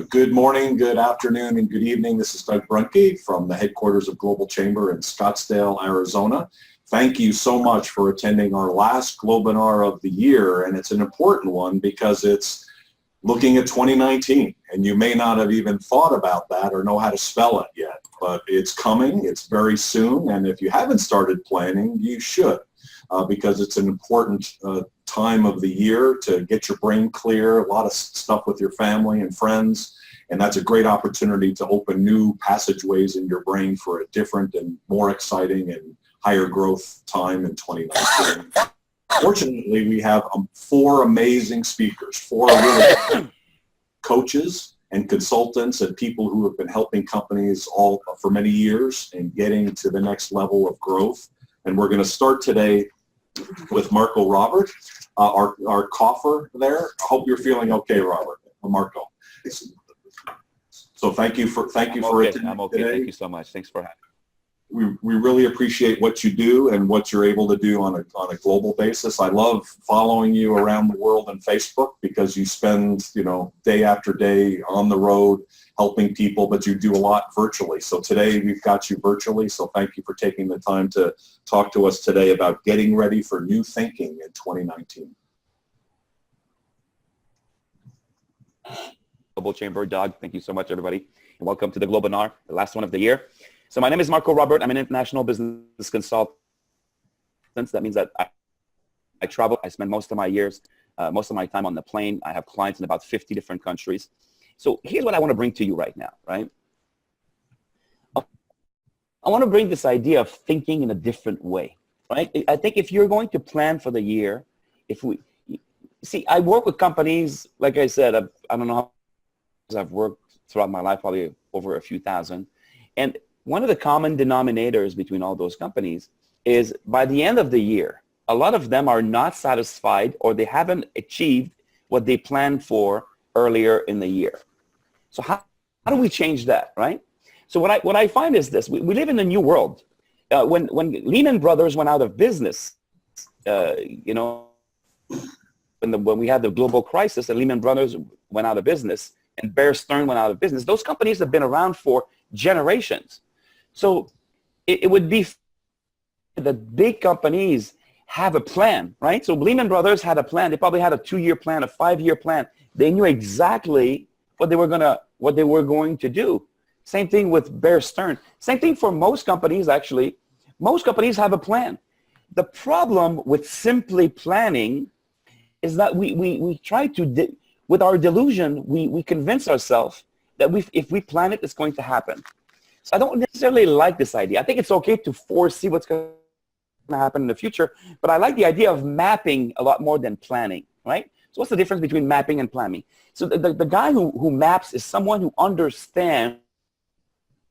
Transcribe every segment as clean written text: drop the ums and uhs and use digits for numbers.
Good morning, good afternoon, and good evening. This is Doug Brunke from the headquarters of Global Chamber in Scottsdale, Arizona. Thank you so much for attending our last Globinar of the year, and it's an important one because it's looking at 2019, and you may not have even thought about that or know how to spell it yet, but it's coming, it's very soon, and if you haven't started planning, you should, because it's an important time of the year to get your brain clear, a lot of stuff with your family and friends, and that's a great opportunity to open new passageways in your brain for a different and more exciting and higher growth time in 2019. Fortunately, we have 4 amazing speakers, 4 really coaches and consultants and people who have been helping companies all for many years and getting to the next level of growth. And we're going to start today with Marco Robert, our coffer there. I hope you're feeling okay, Robert. Marco. So thank you for attending. I'm okay. Today. Thank you so much. Thanks for having me. We really appreciate what you do and what you're able to do on a global basis. I love following you around the world on Facebook because you spend, day after day on the road helping people, but you do a lot virtually. So today we've got you virtually. So thank you for taking the time to talk to us today about getting ready for new thinking in 2019. Global Chamber, Doug, thank you so much, everybody. And welcome to the Globinar, the last one of the year. So my name is Marco Robert. I'm an international business consultant. That means that I travel. I spend most of my time on the plane. I have clients in about 50 different countries. So here's what I want to bring to you right now, right? I want to bring this idea of thinking in a different way, right? I think if you're going to plan for the year, I work with companies, like I said, I don't know how I've worked throughout my life, probably over a few thousand. And one of the common denominators between all those companies is by the end of the year, a lot of them are not satisfied or they haven't achieved what they planned for earlier in the year. So how do we change that, right? So what I find is this. We live in a new world. When Lehman Brothers went out of business, when we had the global crisis and Lehman Brothers went out of business and Bear Stearns went out of business, those companies have been around for generations. So it would be that big companies have a plan, right? So Lehman Brothers had a plan. They probably had a 2-year plan, a 5-year plan. They knew exactly what they were going to do. Same thing with Bear Stearns. Same thing for most companies, actually. Most companies have a plan. The problem with simply planning is that we try to, with our delusion, we convince ourselves that if we plan it, it's going to happen. So I don't necessarily like this idea. I think it's okay to foresee what's going to happen in the future, but I like the idea of mapping a lot more than planning, right? So what's the difference between mapping and planning? So the guy who maps is someone who understands.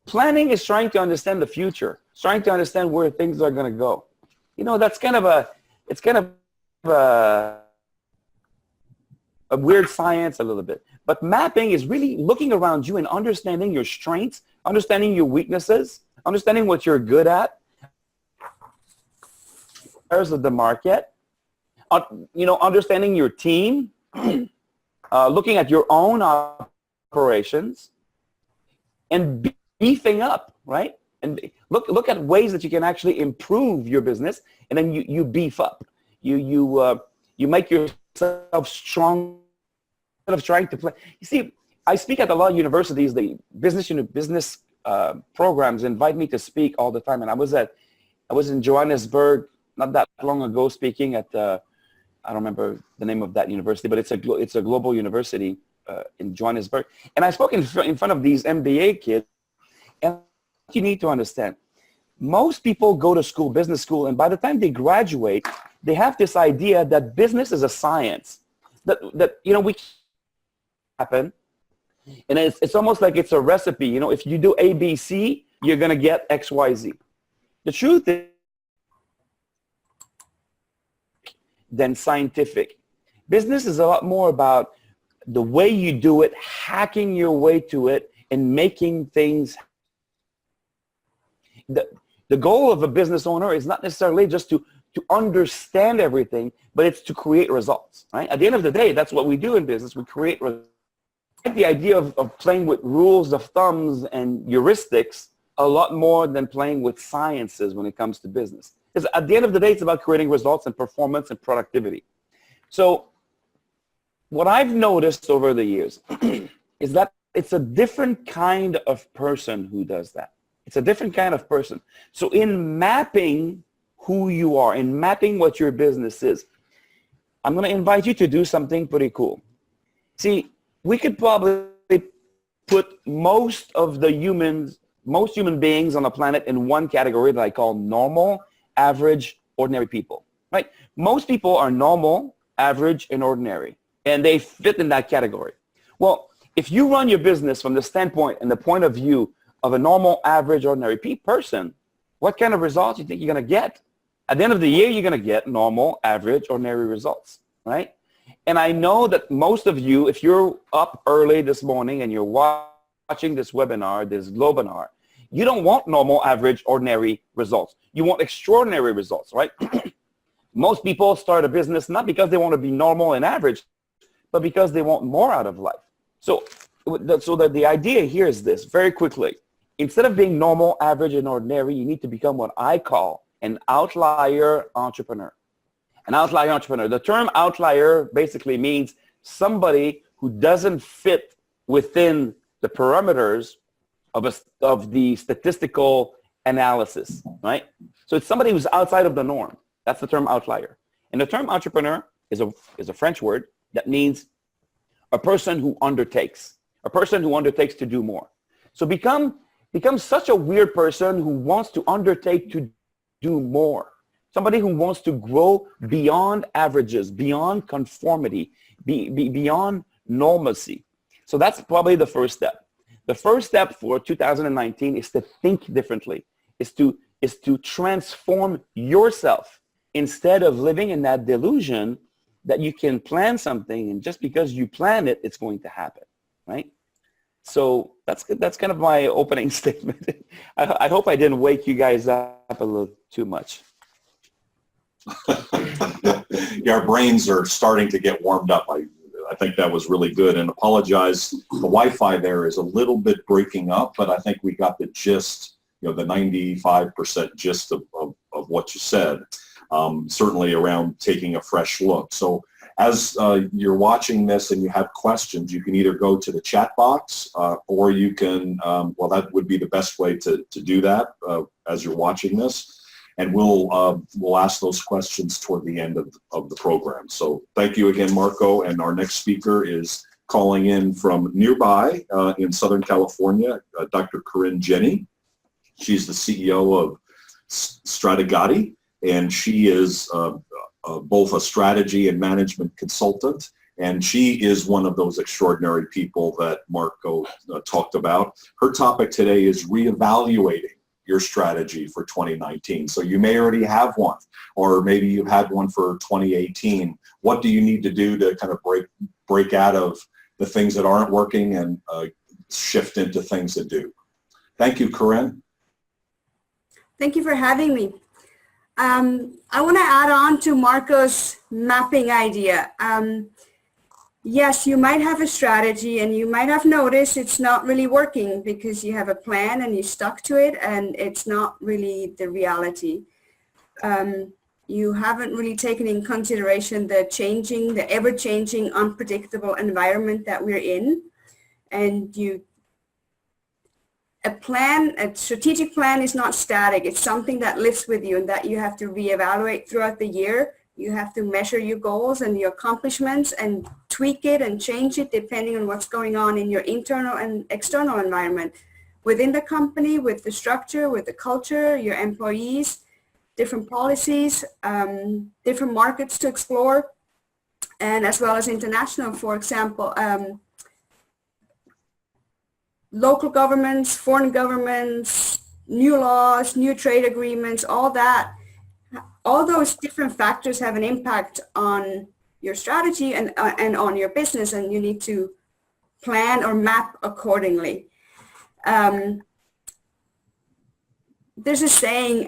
Planning is trying to understand the future, trying to understand where things are going to go. That's kind of a weird science a little bit. But mapping is really looking around you and understanding your strengths, understanding your weaknesses, understanding what you're good at, areas of the market, understanding your team, looking at your own operations, and beefing up, right? And look at ways that you can actually improve your business, and then you beef up. You make yourself strong instead of trying to play. You see, I speak at a lot of universities. The business programs invite me to speak all the time, and I was in Johannesburg not that long ago speaking at I don't remember the name of that university, but it's a global university in Johannesburg, and I spoke in front of these MBA kids. And you need to understand, most people go to school, business school, and by the time they graduate, they have this idea that business is a science. That we happen, and it's almost like it's a recipe. If you do ABC, you're gonna get XYZ. The truth is, than scientific. Business is a lot more about the way you do it, hacking your way to it, and making things. The goal of a business owner is not necessarily just to understand everything, but it's to create results, right? At the end of the day, that's what we do in business. We create results. the idea of playing with rules of thumbs and heuristics a lot more than playing with sciences when it comes to business. Because at the end of the day, it's about creating results and performance and productivity. So what I've noticed over the years is that it's a different kind of person who does that. It's a different kind of person. So in mapping who you are, in mapping what your business is, I'm going to invite you to do something pretty cool. See, we could probably put most human beings on the planet in one category that I call normal, average, ordinary people, right? Most people are normal, average, and ordinary, and they fit in that category. Well, if you run your business from the standpoint and the point of view of a normal, average, ordinary person, what kind of results do you think you're going to get? At the end of the year, you're going to get normal, average, ordinary results, right? And I know that most of you, if you're up early this morning and you're watching this webinar, this Globinar, you don't want normal, average, ordinary results. You want extraordinary results, right? Most people start a business not because they want to be normal and average, but because they want more out of life. So the idea here is this, very quickly. Instead of being normal, average, and ordinary, you need to become what I call an outlier entrepreneur. An outlier entrepreneur. The term outlier basically means somebody who doesn't fit within the parameters of the statistical analysis, right? So it's somebody who's outside of the norm. That's the term outlier. And the term entrepreneur is a French word that means a person who undertakes to do more. So become such a weird person who wants to undertake to do more. Somebody who wants to grow beyond averages, beyond conformity, beyond normalcy. So that's probably the first step. The first step for 2019 is to think differently, is to transform yourself instead of living in that delusion that you can plan something and just because you plan it, it's going to happen, right? So that's kind of my opening statement. I hope I didn't wake you guys up a little too much. Yeah, our brains are starting to get warmed up. I think that was really good, and apologize. The Wi-Fi there is a little bit breaking up, but I think we got the gist, the 95% gist of what you said, certainly around taking a fresh look. So as you're watching this and you have questions, you can either go to the chat box or you can, well, that would be the best way to do that as you're watching this. And we'll ask those questions toward the end of the program. So thank you again, Marco. And our next speaker is calling in from nearby in Southern California, Dr. Corinne Jenni. She's the CEO of Strategati, and she is both a strategy and management consultant. And she is one of those extraordinary people that Marco talked about. Her topic today is reevaluating your strategy for 2019. So you may already have one, or maybe you had one for 2018. What do you need to do to kind of break out of the things that aren't working and shift into things that do? Thank you, Corinne. Thank you for having me. I want to add on to Marco's mapping idea. Yes, you might have a strategy and you might have noticed it's not really working because you have a plan and you stuck to it and it's not really the reality. You haven't really taken in consideration the ever-changing, unpredictable environment that we're in. And a strategic plan is not static. It's something that lives with you and that you have to reevaluate throughout the year. You have to measure your goals and your accomplishments and tweak it and change it depending on what's going on in your internal and external environment within the company, with the structure, with the culture, your employees, different policies, different markets to explore, and as well as international, for example, local governments, foreign governments, new laws, new trade agreements, all that. All those different factors have an impact on your strategy and on your business, and you need to plan or map accordingly. There's a saying,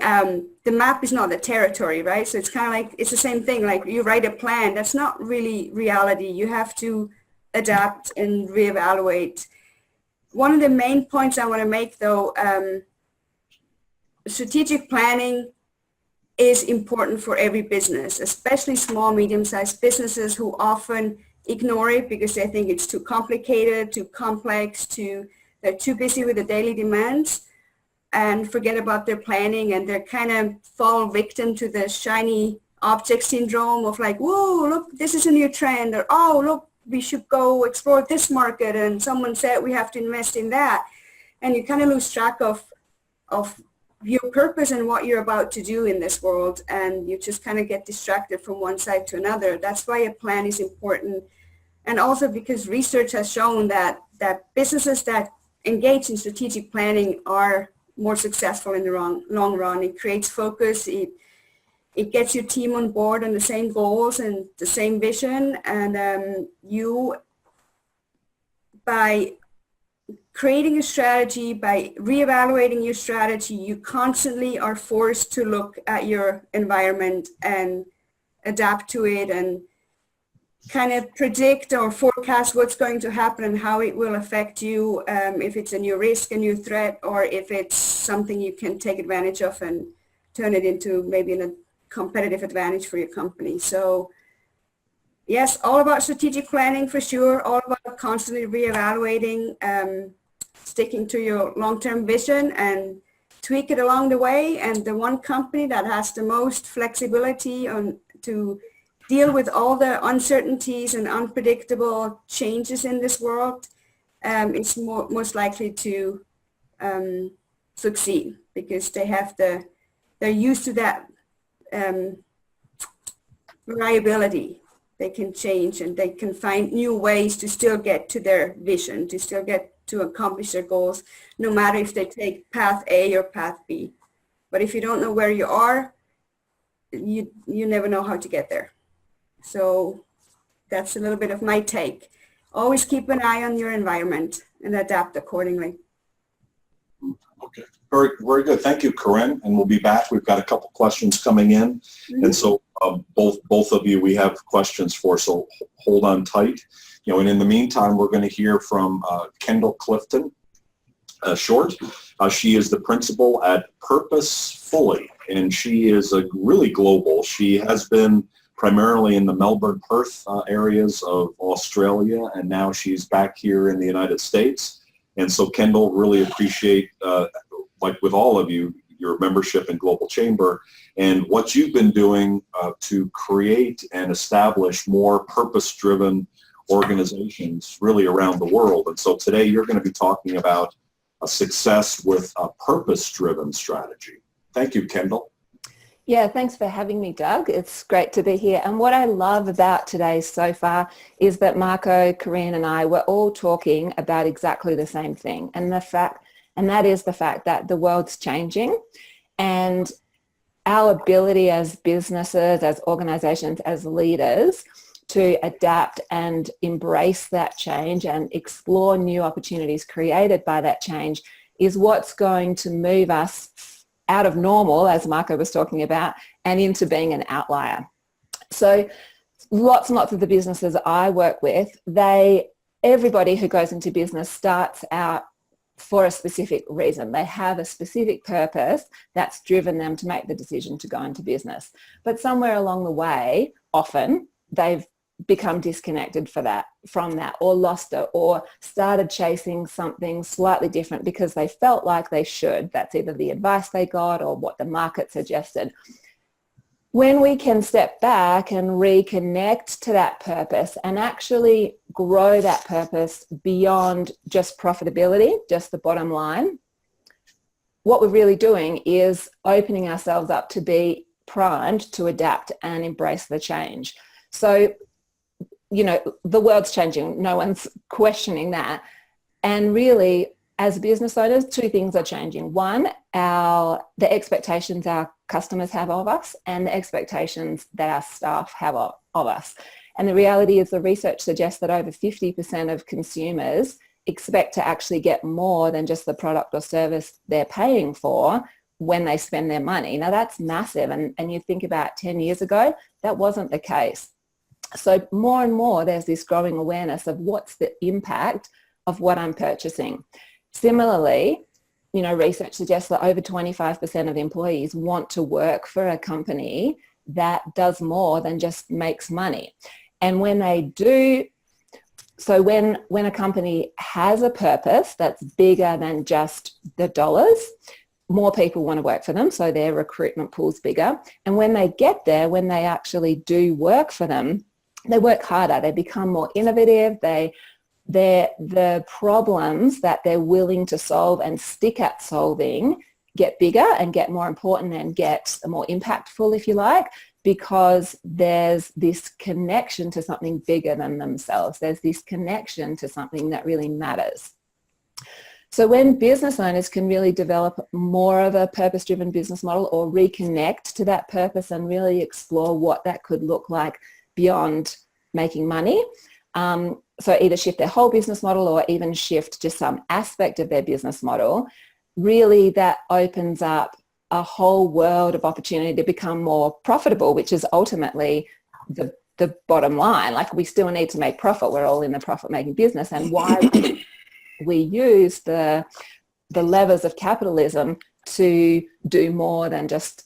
the map is not the territory, right? So it's kind of like, it's the same thing, like you write a plan, that's not really reality. You have to adapt and reevaluate. One of the main points I want to make, though, strategic planning is important for every business, especially small, medium-sized businesses who often ignore it because they think it's too complicated, too complex, they're too busy with the daily demands and forget about their planning, and they're kind of fall victim to the shiny object syndrome of like, whoa, look, this is a new trend, or oh, look, we should go explore this market, and someone said we have to invest in that. And you kind of lose track of your purpose and what you're about to do in this world, and you just kind of get distracted from one side to another. That's why a plan is important. And also because research has shown that businesses that engage in strategic planning are more successful in the long run. It creates focus. It gets your team on board on the same goals and the same vision. And you, by creating a strategy, by reevaluating your strategy, you constantly are forced to look at your environment and adapt to it and kind of predict or forecast what's going to happen and how it will affect you, if it's a new risk, a new threat, or if it's something you can take advantage of and turn it into maybe a competitive advantage for your company. So yes, all about strategic planning for sure, all about constantly reevaluating, sticking to your long-term vision and tweak it along the way. And the one company that has the most flexibility to deal with all the uncertainties and unpredictable changes in this world is most likely to succeed, because they're used to that variability. They can change and they can find new ways to still get to their vision, to still get to accomplish their goals, no matter if they take path A or path B. But if you don't know where you are, you never know how to get there. So that's a little bit of my take. Always keep an eye on your environment and adapt accordingly. Okay, very, very good. Thank you, Corinne. And we'll be back. We've got a couple questions coming in. Mm-hmm. And so both of you we have questions for, so hold on tight. And in the meantime, we're going to hear from Kendall Clifton-Short. She is the principal at Purposefully, and she is really global. She has been primarily in the Melbourne, Perth areas of Australia, and now she's back here in the United States. And so Kendall, really appreciate, like with all of you, your membership in Global Chamber and what you've been doing to create and establish more purpose-driven organizations really around the world. And so today you're going to be talking about a success with a purpose-driven strategy. Thank you, Kendall. Yeah, thanks for having me, Doug. It's great to be here. And what I love about today so far is that Marco, Corinne, and I were all talking about exactly the same thing. And that is the fact that the world's changing, and our ability as businesses, as organizations, as leaders to adapt and embrace that change and explore new opportunities created by that change is what's going to move us out of normal, as Marco was talking about, and into being an outlier. So lots and lots of the businesses I work with, everybody who goes into business starts out for a specific reason. They have a specific purpose that's driven them to make the decision to go into business. But somewhere along the way, often they've become disconnected from that, or lost it, or started chasing something slightly different because they felt like they should. That's either the advice they got or what the market suggested. When we can step back and reconnect to that purpose and actually grow that purpose beyond just profitability, just the bottom line, what we're really doing is opening ourselves up to be primed to adapt and embrace the change. So, the world's changing. No one's questioning that. And really, as business owners, two things are changing. One, the expectations our customers have of us, and the expectations that our staff have of us. And the reality is the research suggests that over 50% of consumers expect to actually get more than just the product or service they're paying for when they spend their money. Now that's massive. And you think about 10 years ago, that wasn't the case. So more and more there's this growing awareness of what's the impact of what I'm purchasing. Similarly, you know, research suggests that over 25% of employees want to work for a company that does more than just makes money. And when they do, so when a company has a purpose that's bigger than just the dollars, more people want to work for them, so their recruitment pool's bigger. And when they get there, when they actually do work for them, they work harder, they become more innovative, the problems that they're willing to solve and stick at solving get bigger and get more important and get more impactful, if you like, because there's this connection to something bigger than themselves. There's this connection to something that really matters. So when business owners can really develop more of a purpose-driven business model or reconnect to that purpose and really explore what that could look like beyond making money, so either shift their whole business model or even shift just some aspect of their business model, really that opens up a whole world of opportunity to become more profitable, which is ultimately the bottom line. Like, we still need to make profit. We're all in the profit-making business, and why we use the levers of capitalism to do more than just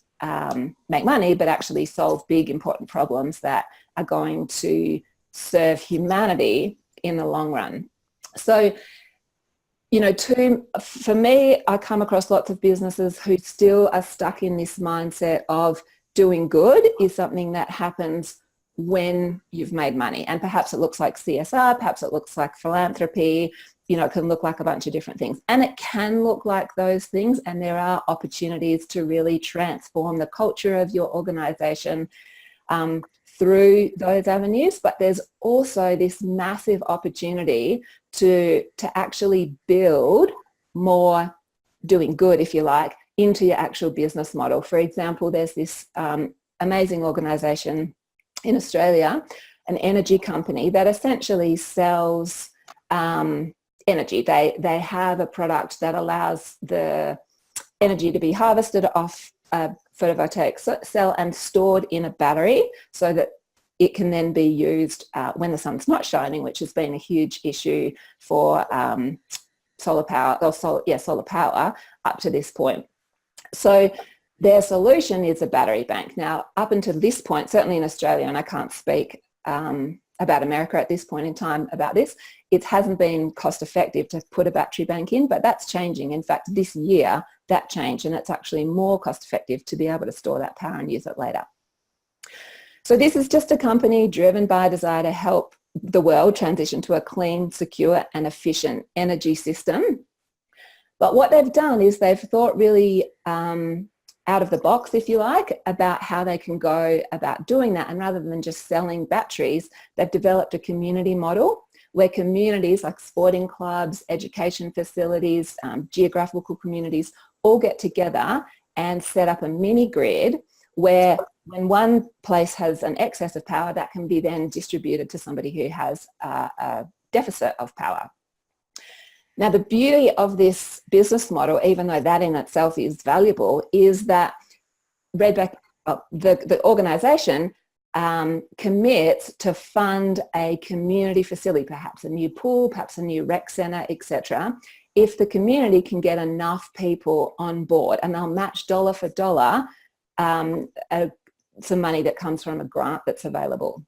make money, but actually solve big, important problems that are going to serve humanity in the long run. So, you know, for me, I come across lots of businesses who still are stuck in this mindset of doing good is something that happens when you've made money. And perhaps it looks like CSR, perhaps it looks like philanthropy, you know, it can look like a bunch of different things. And it can look like those things, and there are opportunities to really transform the culture of your organization through those avenues. But there's also this massive opportunity to actually build more doing good, if you like, into your actual business model. For example, there's this amazing organization in Australia, an energy company that essentially sells energy. They have a product that allows the energy to be harvested off a photovoltaic cell and stored in a battery so that it can then be used when the sun's not shining, which has been a huge issue for solar power up to this point. So their solution is a battery bank. Now, up until this point, certainly in Australia, and I can't speak about America at this point in time about this, it hasn't been cost effective to put a battery bank in, but that's changing. In fact, this year that changed, and it's actually more cost effective to be able to store that power and use it later. So this is just a company driven by a desire to help the world transition to a clean, secure and efficient energy system. But what they've done is they've thought really out of the box, if you like, about how they can go about doing that. And rather than just selling batteries, they've developed a community model where communities like sporting clubs, education facilities, geographical communities all get together and set up a mini grid where when one place has an excess of power, that can be then distributed to somebody who has a deficit of power. Now, the beauty of this business model, even though that in itself is valuable, is that Redback, the organisation, commits to fund a community facility, perhaps a new pool, perhaps a new rec centre, etc., if the community can get enough people on board, and they'll match dollar for dollar some money that comes from a grant that's available.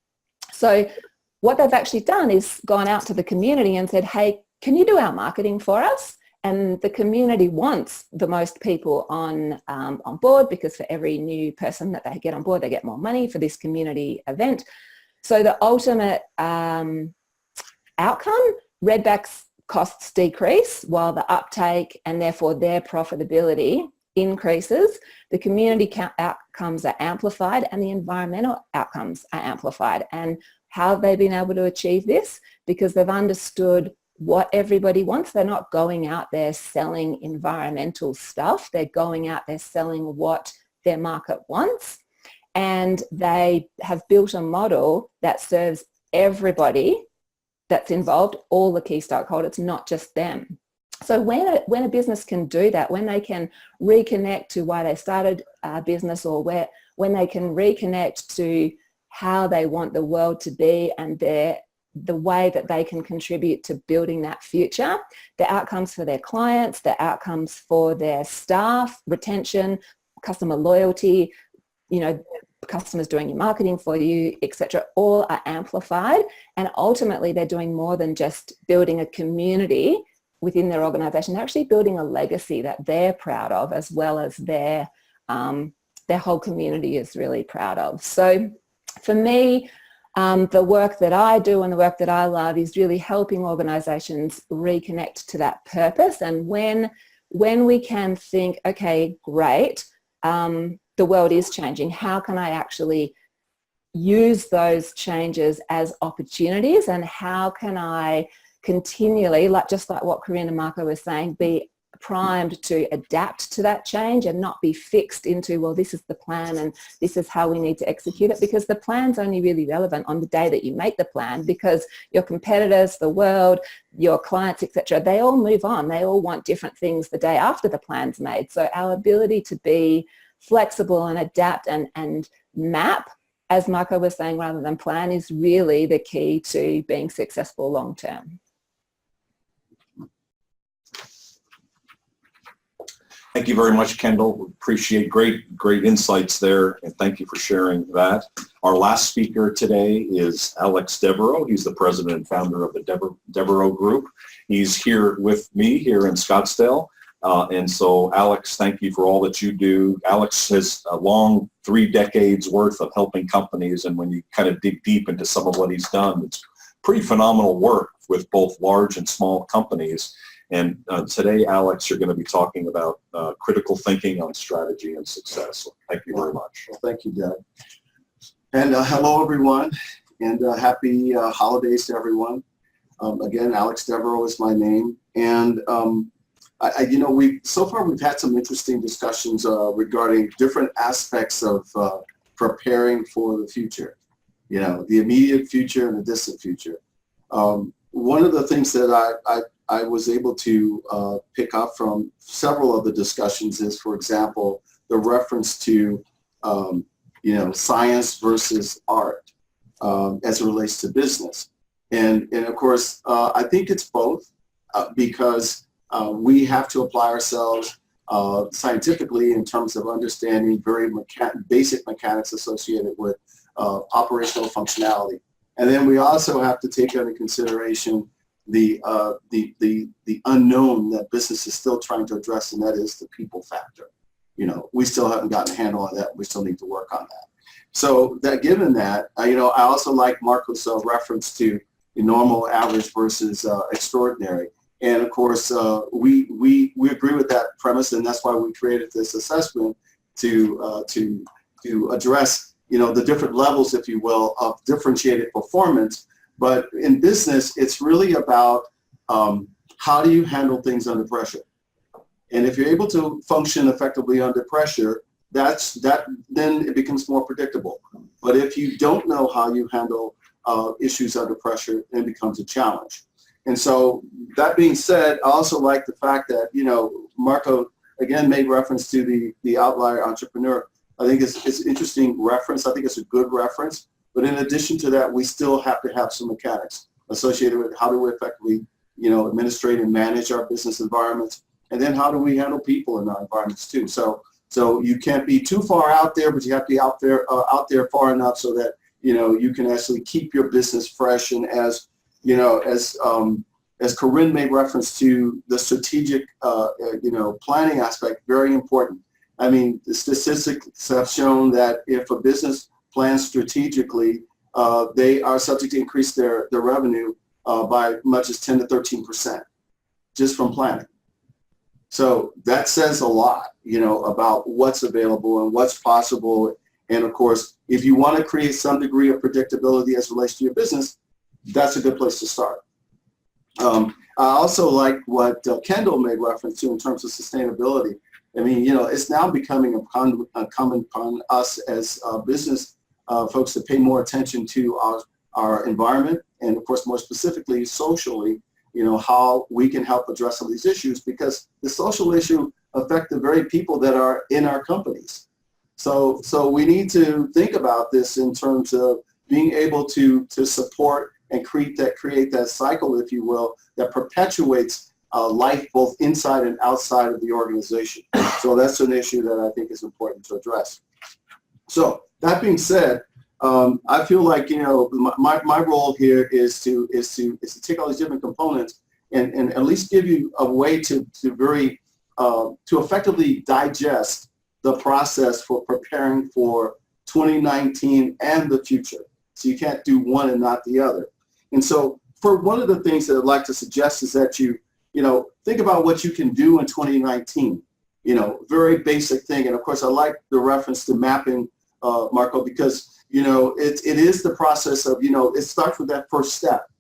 So what they've actually done is gone out to the community and said, hey, can you do our marketing for us? And the community wants the most people on board, because for every new person that they get on board, they get more money for this community event. So the ultimate outcome, Redback's costs decrease while the uptake and therefore their profitability increases. The community outcomes are amplified and the environmental outcomes are amplified. And how have they been able to achieve this? Because they've understood what everybody wants. They're not going out there selling environmental stuff. They're going out there selling what their market wants. And they have built a model that serves everybody that's involved, all the key stakeholders, not just them. So when a business can do that, when they can reconnect to why they started a business, or when they can reconnect to how they want the world to be and the way that they can contribute to building that future, the outcomes for their clients, the outcomes for their staff, retention, customer loyalty, you know, customers doing your marketing for you, etc., all are amplified. And ultimately, they're doing more than just building a community within their organization. They're actually building a legacy that they're proud of, as well as their whole community is really proud of. So for me, the work that I do and the work that I love is really helping organizations reconnect to that purpose. And when we can think, okay, great, the world is changing. How can I actually use those changes as opportunities, and how can I continually, just like what Corinne and Marco were saying, be primed to adapt to that change and not be fixed into, well, this is the plan and this is how we need to execute it, because the plan's only really relevant on the day that you make the plan, because your competitors, the world, your clients, etc., they all move on. They all want different things the day after the plan's made. So our ability to be flexible and adapt and map, as Marco was saying, rather than plan, is really the key to being successful long term. Thank you very much, Kendall. We appreciate great insights there, and thank you for sharing that. Our last speaker today is Alex Devereux. He's the president and founder of the Devereux Group. He's here with me here in Scottsdale. And so, Alex, thank you for all that you do. Alex has a long 3 decades worth of helping companies, and when you kind of dig deep into some of what he's done, it's pretty phenomenal work with both large and small companies. And today, Alex, you're going to be talking about critical thinking on strategy and success. So thank you very much. Well, thank you, Doug. And hello, everyone, and happy holidays to everyone. Again, Alex Devereux is my name. And so far we've had some interesting discussions regarding different aspects of preparing for the future, the immediate future and the distant future. One of the things that I was able to pick up from several of the discussions is, for example, the reference to, science versus art as it relates to business. And of course, I think it's both because we have to apply ourselves scientifically in terms of understanding very basic mechanics associated with operational functionality. And then we also have to take into consideration the unknown that business is still trying to address, and that is the people factor. We still haven't gotten a handle on that. We still need to work on that. So given that, I also like Marco's reference to normal, average versus extraordinary. And of course, we agree with that premise, and that's why we created this assessment to address the different levels, if you will, of differentiated performance. But in business, it's really about how do you handle things under pressure. And if you're able to function effectively under pressure, then it becomes more predictable. But if you don't know how you handle issues under pressure, it becomes a challenge. And so that being said, I also like the fact that, Marco, again, made reference to the outlier entrepreneur. I think it's an interesting reference. I think it's a good reference. But in addition to that, we still have to have some mechanics associated with how do we effectively, administrate and manage our business environments. And then how do we handle people in our environments too? So you can't be too far out there, but you have to be out there far enough so that, you can actually keep your business fresh. And as Corinne made reference to the strategic, planning aspect, very important. I mean, the statistics have shown that if a business plans strategically, they are subject to increase their revenue by much as 10 to 13% just from planning. So that says a lot, about what's available and what's possible. And of course, if you want to create some degree of predictability as it relates to your business, that's a good place to start. I also like what Kendall made reference to in terms of sustainability. I mean, it's now becoming incumbent upon us as business folks to pay more attention to our environment, and of course, more specifically, socially, how we can help address some of these issues, because the social issue affect the very people that are in our companies. So we need to think about this in terms of being able to support and create that cycle, if you will, that perpetuates life both inside and outside of the organization. So that's an issue that I think is important to address. So that being said, I feel like, you know, my role here is to take all these different components and at least give you a way to effectively digest the process for preparing for 2019 and the future. So you can't do one and not the other. And so for one of the things that I'd like to suggest is that you think about what you can do in 2019. You know, very basic thing. And of course, I like the reference to mapping, Marco, because, you know, it is the process of, you know, it starts with that first step.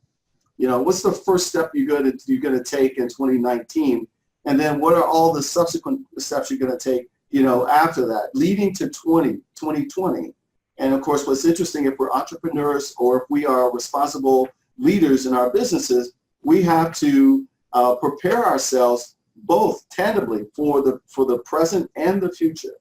You know, what's the first step you're going to take in 2019? And then what are all the subsequent steps you're going to take, you know, after that, leading to 2020. And of course, what's interesting, if we're entrepreneurs or if we are responsible leaders in our businesses, we have to prepare ourselves both tangibly for the present and the future.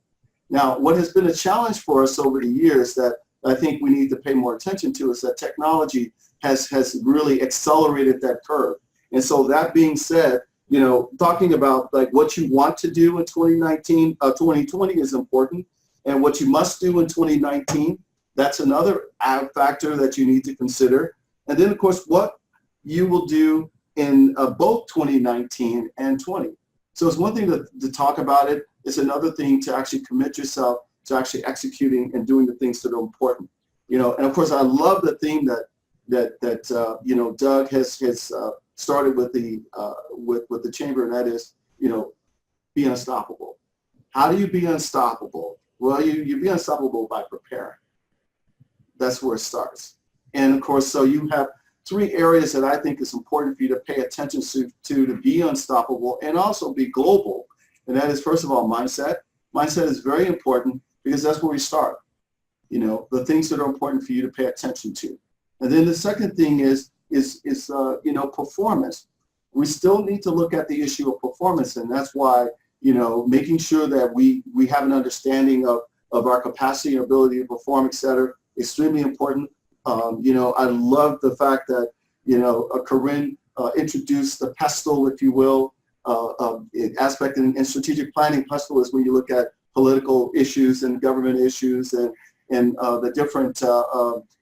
Now, what has been a challenge for us over the years that I think we need to pay more attention to is that technology has really accelerated that curve. And so that being said, you know, talking about like what you want to do in 2020 is important. And what you must do in 2019, that's another factor that you need to consider. And then, of course, what you will do in both 2019 and 20. So it's one thing to talk about it. It's another thing to actually commit yourself to actually executing and doing the things that are important. You know, and of course, I love the theme that you know, Doug has started with the chamber, and that is, you know, be unstoppable. How do you be unstoppable? Well, you be unstoppable by preparing. That's where it starts. And of course, so you have three areas that I think is important for you to pay attention to be unstoppable and also be global. And that is, first of all, mindset. Mindset is very important because that's where we start. You know, the things that are important for you to pay attention to. And then the second thing is you know, performance. We still need to look at the issue of performance, and that's why, you know, making sure that we have an understanding of our capacity and ability to perform, et cetera, extremely important. You know, I love the fact that, you know, Corinne introduced the PESTLE, if you will, aspect in strategic planning. PESTLE is when you look at political issues and government issues and the different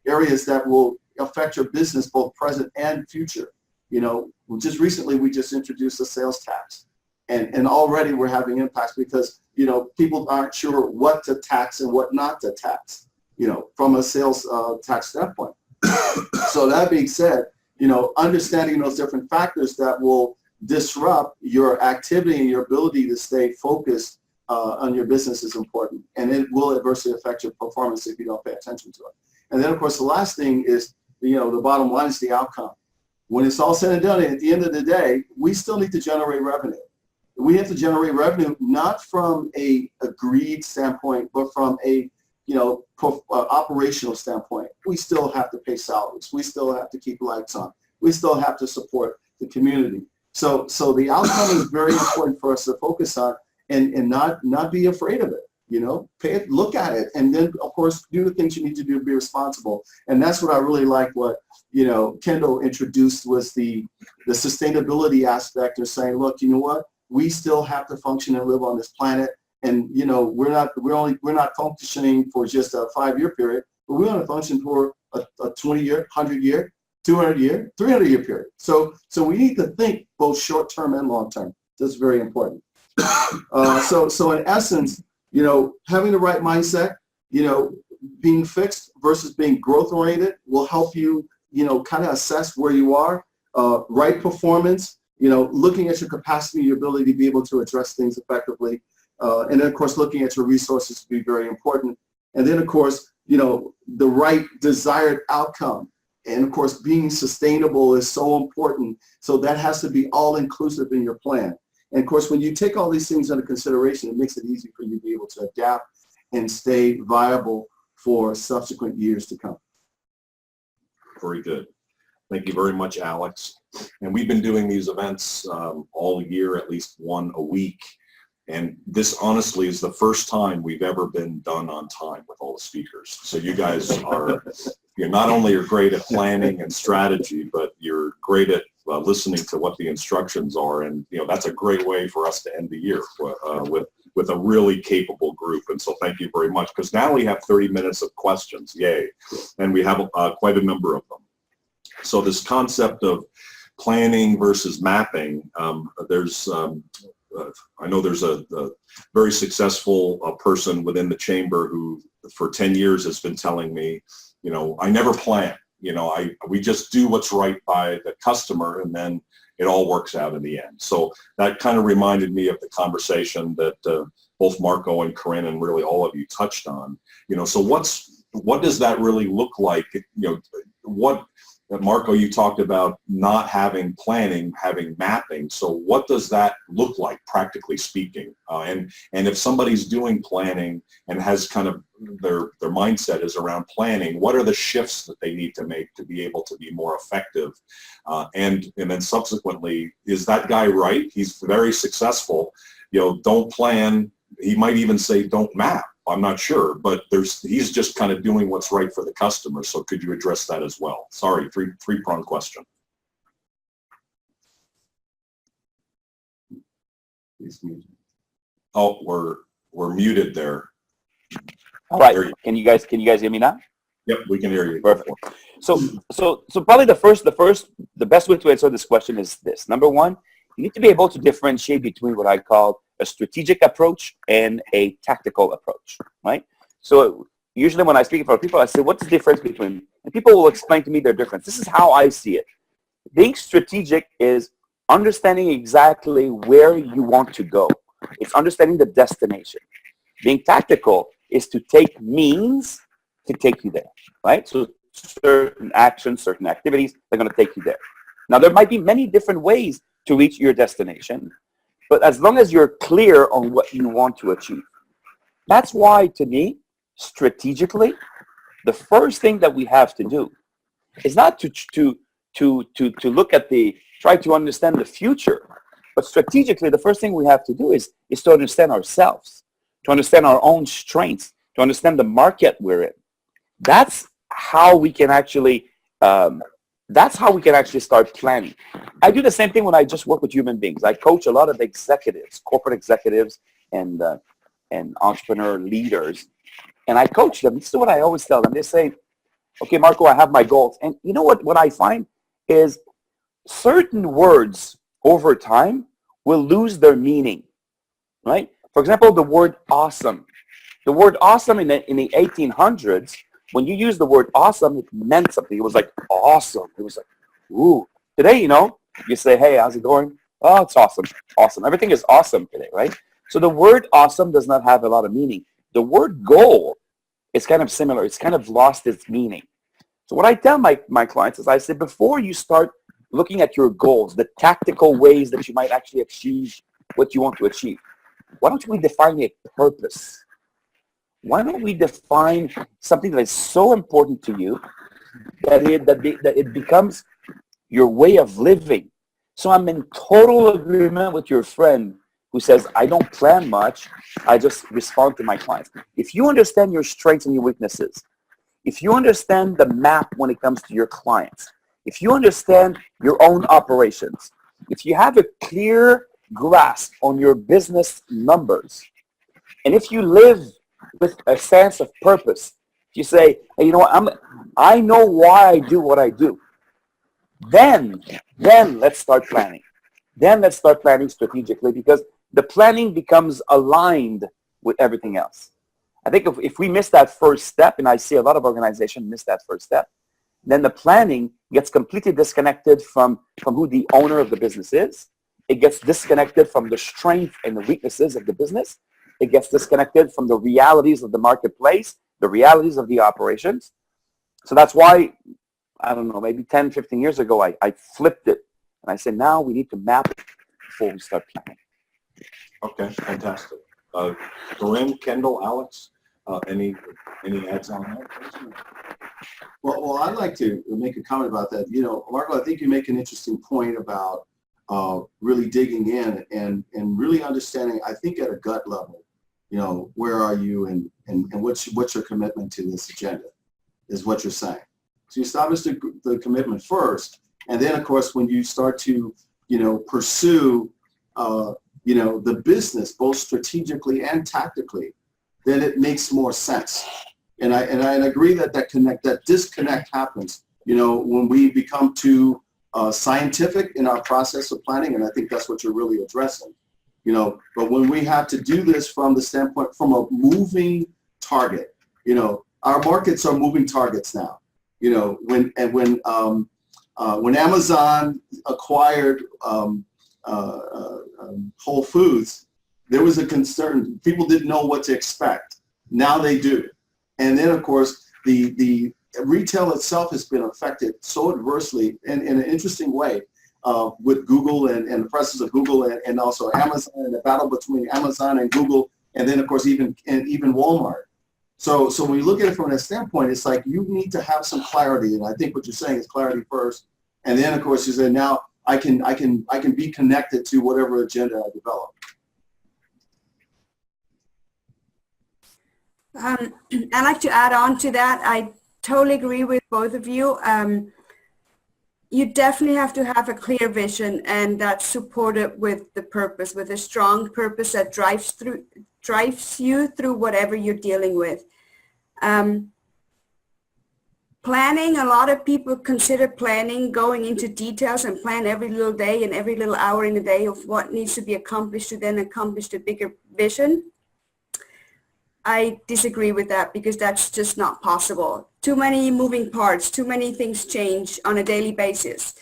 areas that will affect your business, both present and future. You know, just recently we just introduced a sales tax, and already we're having impacts because, you know, people aren't sure what to tax and what not to tax, you know, from a sales tax standpoint. So that being said, you know, understanding those different factors that will disrupt your activity and your ability to stay focused on your business is important, and it will adversely affect your performance if you don't pay attention to it. And then, of course, the last thing is, you know, the bottom line is the outcome. When it's all said and done, at the end of the day, we still need to generate revenue. We have to generate revenue not from a greed standpoint, but from a, you know, operational standpoint. We still have to pay salaries. We still have to keep lights on. We still have to support the community. So the outcome is very important for us to focus on and not be afraid of it. You know, look at it, and then, of course, do the things you need to do to be responsible. And that's what I really like what, you know, Kendall introduced was the sustainability aspect of saying, look, you know what, we still have to function and live on this planet. And, you know, we're not functioning for just a 5-year period, but we want to function for a 20-year, 100-year, 200-year, 300-year period. So we need to think both short-term and long-term. That's very important. So in essence, you know, having the right mindset, you know, being fixed versus being growth-oriented will help you, you know, kind of assess where you are. Right performance, you know, looking at your capacity, your ability to be able to address things effectively. And then, of course, looking at your resources will be very important. And then, of course, you know, the right desired outcome. And, of course, being sustainable is so important. So that has to be all-inclusive in your plan. And, of course, when you take all these things into consideration, it makes it easy for you to be able to adapt and stay viable for subsequent years to come. Very good. Thank you very much, Alex. And we've been doing these events all year, at least one a week. And this honestly is the first time we've ever been done on time with all the speakers. So you guys are, you're not only are great at planning and strategy, but you're great at listening to what the instructions are. And, you know, that's a great way for us to end the year with a really capable group. And so thank you very much, because now we have 30 minutes of questions. Yay. And we have quite a number of them. So this concept of planning versus mapping, I know there's a very successful person within the chamber who for 10 years has been telling me, you know, I never plan. You know, we just do what's right by the customer, and then it all works out in the end. So that kind of reminded me of the conversation that both Marco and Corinne and really all of you touched on. You know, so what does that really look like? You know, Marco, you talked about not having planning, having mapping. So what does that look like, practically speaking? And if somebody's doing planning and has kind of their mindset is around planning, what are the shifts that they need to make to be able to be more effective? And then subsequently, is that guy right? He's very successful. You know, don't plan. He might even say don't map. I'm not sure, but he's just kind of doing what's right for the customer. So could you address that as well? Sorry, three-pronged question. He's muted. Oh, we're muted there. All right. Can you guys hear me now? Yep, we can hear you. Perfect. So probably the best way to answer this question is this. Number one, you need to be able to differentiate between what I call a strategic approach and a tactical approach, right? So usually when I speak for people, I say, what's the difference between, and people will explain to me their difference. This is how I see it. Being strategic is understanding exactly where you want to go. It's understanding the destination. Being tactical is to take means to take you there, right? So certain actions, certain activities, they're going to take you there. Now, there might be many different ways to reach your destination, but as long as you're clear on what you want to achieve. That's why, to me, strategically, the first thing that we have to do is not to look at try to understand the future, but strategically, the first thing we have to do is to understand ourselves, to understand our own strengths, to understand the market we're in. That's how we can actually start planning. I do the same thing when I just work with human beings. I coach a lot of executives, corporate executives, and entrepreneur leaders, and I coach them. This is what I always tell them. They say, okay, Marco, I have my goals. And you know what I find is certain words over time will lose their meaning, right? For example, the word awesome. The word awesome in the 1800s, when you use the word awesome, it meant something. It was like awesome. It was like, ooh. Today, you know, you say, hey, how's it going? Oh, it's awesome. Awesome. Everything is awesome today, right? So the word awesome does not have a lot of meaning. The word goal is kind of similar. It's kind of lost its meaning. So what I tell my clients is I say, before you start looking at your goals, the tactical ways that you might actually achieve what you want to achieve, why don't we define a purpose? Why don't we define something that is so important to you that it becomes your way of living? So I'm in total agreement with your friend who says, I don't plan much, I just respond to my clients. If you understand your strengths and your weaknesses, if you understand the map when it comes to your clients, if you understand your own operations, if you have a clear grasp on your business numbers, and if you live with a sense of purpose, if you say, hey, you know what, I know why I do what I do, then let's start planning. Then let's start planning strategically, because the planning becomes aligned with everything else. I think if we miss that first step, and I see a lot of organizations miss that first step, then the planning gets completely disconnected from who the owner of the business is. It gets disconnected from the strength and the weaknesses of the business. It gets disconnected from the realities of the marketplace, the realities of the operations. So that's why, I don't know, maybe 10, 15 years ago, I flipped it. And I said, now we need to map it before we start planning. Okay, fantastic. Corinne, Kendall, Alex, any adds on that? Well, I'd like to make a comment about that. You know, Marco, I think you make an interesting point about really digging in and really understanding, I think at a gut level, where are you and what's your commitment to this agenda is what you're saying. So you establish the commitment first, and then of course when you start to pursue the business both strategically and tactically, then it makes more sense. And I agree that disconnect happens when we become too scientific in our process of planning, and I think that's what you're really addressing. But when we have to do this from the standpoint, from a moving target, our markets are moving targets now. When Amazon acquired Whole Foods, there was a concern. People didn't know what to expect. Now they do. And then, of course, the retail itself has been affected so adversely in an interesting way with Google and the presence of Google and also Amazon, and the battle between Amazon and Google, and then, of course, even Walmart. So when you look at it from that standpoint, it's like you need to have some clarity, and I think what you're saying is clarity first, and then, of course, you say now I can be connected to whatever agenda I develop. I'd like to add on to that. I totally agree with both of you. You definitely have to have a clear vision, and that's supported with the purpose, with a strong purpose that drives you through whatever you're dealing with. Planning, a lot of people consider planning going into details and plan every little day and every little hour in the day of what needs to be accomplished to then accomplish the bigger vision. I disagree with that because that's just not possible. Too many moving parts, too many things change on a daily basis.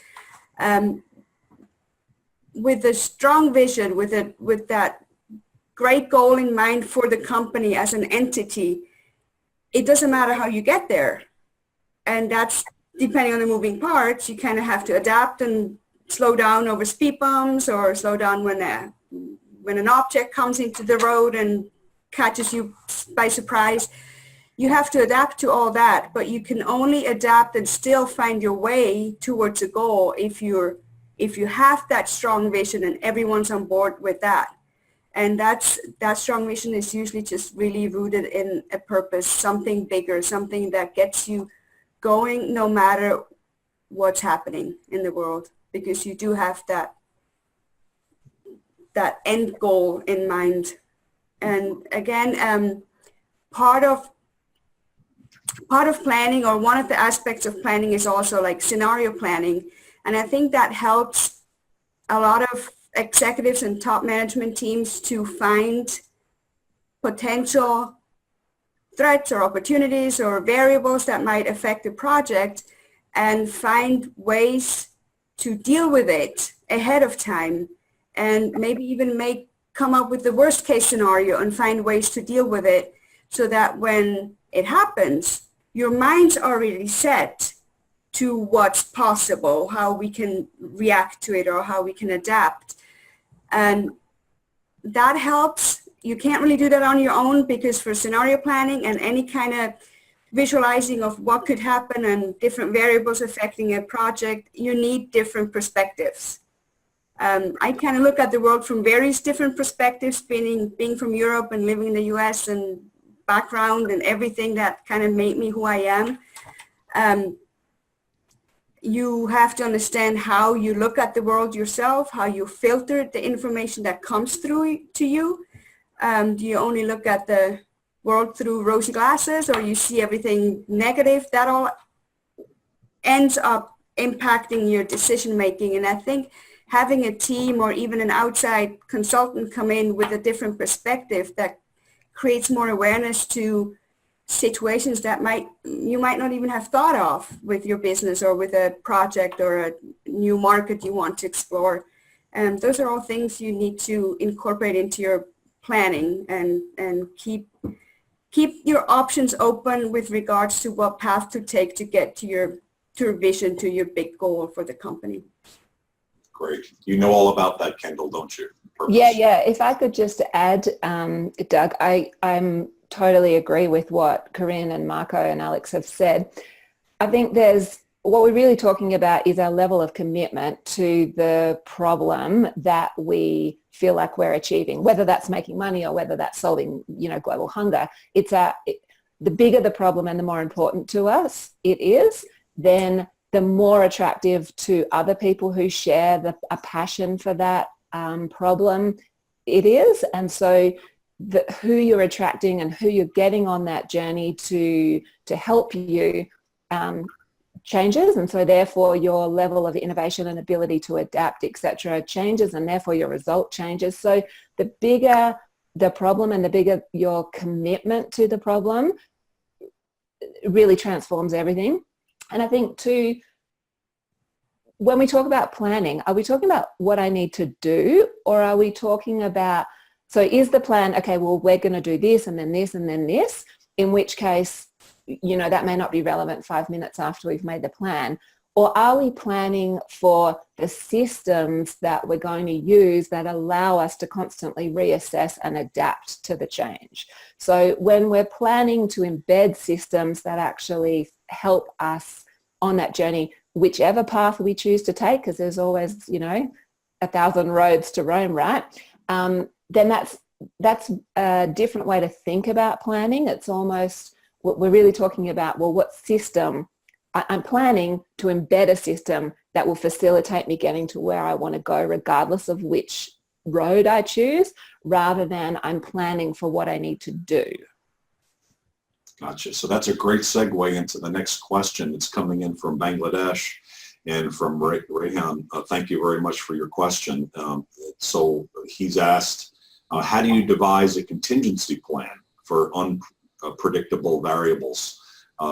With a strong vision, with that great goal in mind for the company as an entity, it doesn't matter how you get there. And that's depending on the moving parts. You kind of have to adapt and slow down over speed bumps, or slow down when an object comes into the road and catches you by surprise. You have to adapt to all that, but you can only adapt and still find your way towards a goal if you have that strong vision and everyone's on board with that. And that strong vision is usually just really rooted in a purpose, something bigger, something that gets you going no matter what's happening in the world, because you do have that end goal in mind. And again, part of planning, or one of the aspects of planning, is also like scenario planning. And I think that helps a lot of executives and top management teams to find potential threats or opportunities or variables that might affect the project, and find ways to deal with it ahead of time, and maybe even come up with the worst case scenario and find ways to deal with it, so that when it happens, your mind's already set to what's possible, how we can react to it or how we can adapt. And that helps. You can't really do that on your own, because for scenario planning and any kind of visualizing of what could happen and different variables affecting a project, you need different perspectives. I kind of look at the world from various different perspectives, being from Europe and living in the US, and background and everything that kind of made me who I am. You have to understand how you look at the world yourself, how you filter the information that comes through to you. Do you only look at the world through rosy glasses, or you see everything negative? That all ends up impacting your decision making. And I think having a team or even an outside consultant come in with a different perspective that creates more awareness to situations that you might not even have thought of with your business or with a project or a new market you want to explore. And those are all things you need to incorporate into your planning, and keep your options open with regards to what path to take to get to your vision, to your big goal for the company. Great. You know all about that, Kendall, don't you? Purpose. Yeah. If I could just add, Doug, I'm totally agree with what Corinne and Marco and Alex have said. I think there's what we're really talking about is our level of commitment to the problem that we feel like we're achieving, whether that's making money or whether that's solving, global hunger. The bigger the problem and the more important to us it is, then the more attractive to other people who share a passion for that problem it is. And so who you're attracting and who you're getting on that journey to help you changes, and so therefore your level of innovation and ability to adapt, etc., changes, and therefore your result changes. So the bigger the problem and the bigger your commitment to the problem really transforms everything. And I think too, when we talk about planning, are we talking about what I need to do, or are we talking about, so is the plan, okay, well, we're going to do this and then this and then this, in which case, that may not be relevant 5 minutes after we've made the plan. Or are we planning for the systems that we're going to use that allow us to constantly reassess and adapt to the change? So when we're planning to embed systems that actually help us on that journey, whichever path we choose to take, because there's always, 1,000 roads to Rome, right? Then that's a different way to think about planning. It's almost, what we're really talking about, well, what system, I'm planning to embed a system that will facilitate me getting to where I want to go regardless of which road I choose, rather than I'm planning for what I need to do. Gotcha. So that's a great segue into the next question that's coming in from Bangladesh and from Rayhan. Thank you very much for your question. So he's asked, how do you devise a contingency plan for unpredictable variables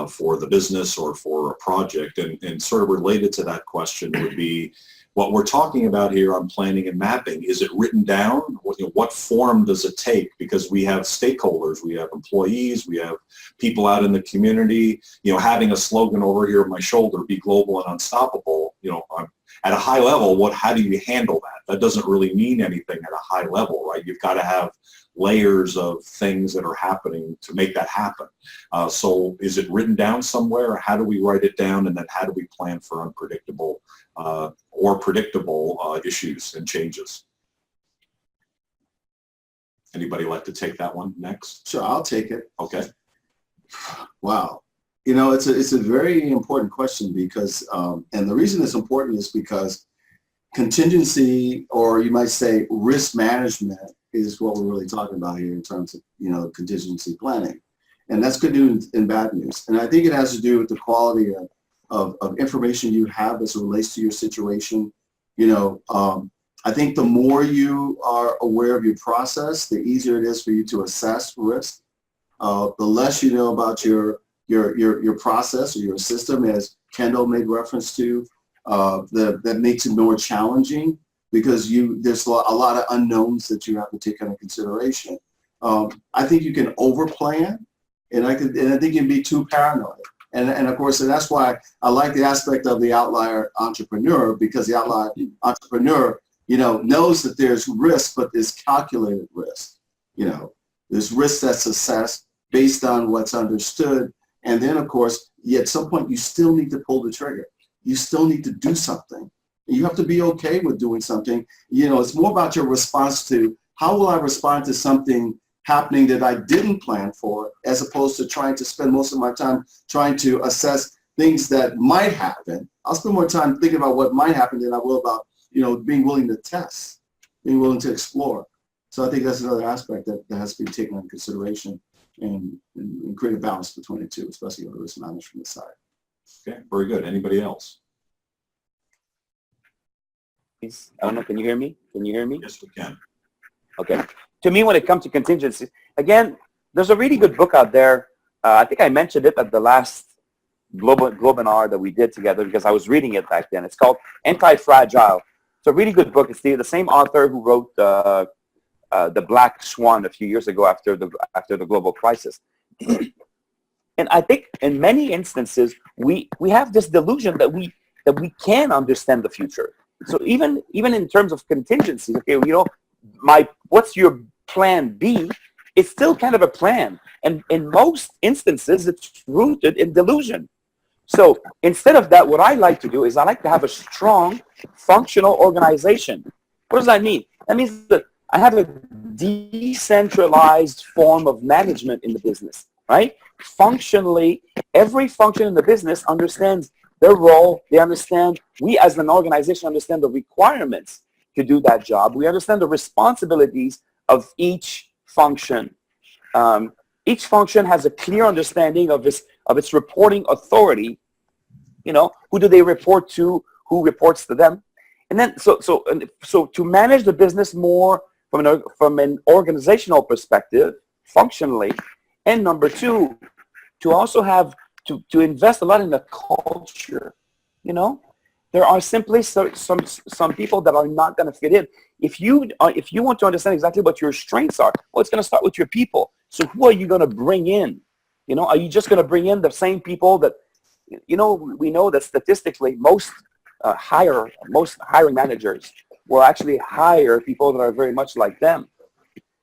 for the business or for a project? And sort of related to that question would be, what we're talking about here on planning and mapping, is it written down? What form does it take? Because we have stakeholders, we have employees, we have people out in the community, having a slogan over here on my shoulder, be global and unstoppable, at a high level, how do you handle that? That doesn't really mean anything at a high level, right? You've got to have layers of things that are happening to make that happen. So is it written down somewhere, or how do we write it down, and then how do we plan for unpredictable or predictable issues and changes? Anybody like to take that one next? Sure, I'll take it. Okay. Wow. It's a very important question because, and the reason it's important is because contingency, or you might say risk management, is what we're really talking about here in terms of, contingency planning. And that's good news and bad news. And I think it has to do with the quality of information you have as it relates to your situation. I think the more you are aware of your process, the easier it is for you to assess risk. The less you know about your process or your system, as Kendall made reference to, that makes it more challenging, because there's a lot of unknowns that you have to take into consideration. I think you can overplan, and I think you can be too paranoid. And of course, and that's why I like the aspect of the outlier entrepreneur, because the outlier entrepreneur, knows that there's risk, but there's calculated risk. There's risk that's assessed based on what's understood. And then, of course, at some point, you still need to pull the trigger. You still need to do something. You have to be okay with doing something. It's more about your response to, how will I respond to something happening that I didn't plan for, as opposed to trying to spend most of my time trying to assess things that might happen. I'll spend more time thinking about what might happen than I will about, being willing to test, being willing to explore. So I think that's another aspect that has to be taken into consideration and create a balance between the two, especially on the risk management side. Okay, very good. Anybody else? I don't know, can you hear me? Yes, we can. Okay. To me, when it comes to contingency, again, there's a really good book out there. I think I mentioned it at the last Globinar that we did together, because I was reading it back then. It's called Anti-Fragile. It's a really good book. It's the same author who wrote The Black Swan a few years ago after the global crisis. And I think in many instances, we have this delusion that we can understand the future. So even in terms of contingencies, okay, what's your plan B? It's still kind of a plan. And in most instances, it's rooted in delusion. So instead of that, what I like to do is I like to have a strong functional organization. What does that mean? That means that I have a decentralized form of management in the business, right? Functionally, every function in the business understands their role. They understand, we as an organization understand the requirements to do that job. We understand the responsibilities of each function. Each function has a clear understanding of its reporting authority. You know, who do they report to? Who reports to them? And then, so to manage the business more from an organizational perspective, functionally, and number two, to also have to invest a lot in the culture. You know, there are simply some people that are not going to fit in. If you want to understand exactly what your strengths are, well, it's going to start with your people. So who are you going to bring in? You know, are you just going to bring in the same people that, you know, we know that statistically most hiring managers will actually hire people that are very much like them.